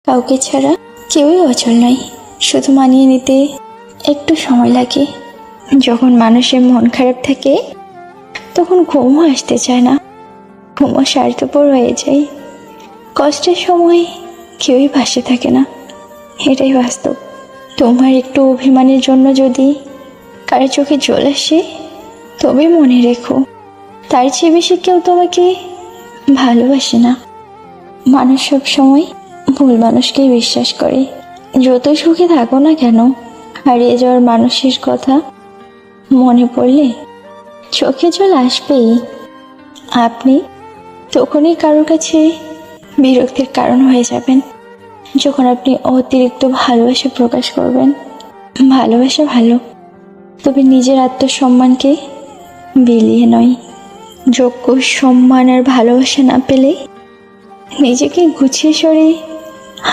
কাউকে ছাড়া কেউই অচল নয়, শুধু মানিয়ে নিতে একটু সময় লাগে। যখন মানুষের মন খারাপ থাকে তখন ঘুমও আসতে চায় না, ঘুমও স্বার্থপর হয়ে যায়। কষ্টের সময় কেউই পাশে থাকে না, এটাই বাস্তব। তোমার একটু অভিমানের জন্য যদি কারো চোখে জল আসে, তবে মনে রেখো তার চেয়ে বেশি কেউ তোমাকে ভালোবাসে না। মানুষ সব সময় ভুল মানুষকেই বিশ্বাস করে। যত সুখে থাকো না কেন, হারিয়ে যাওয়ার মানুষের কথা মনে পড়লে চোখে জল আসবেই। আপনি তখনই কারোর কাছে বিরক্তির কারণ হয়ে যাবেন, যখন আপনি অতিরিক্ত ভালোবাসা প্রকাশ করবেন। ভালোবাসা ভালো, তবে নিজের আত্মসম্মানকে বিলিয়ে নয়। যোগ্য সম্মান আর ভালোবাসা না পেলে নিজেকে গুছিয়ে সরে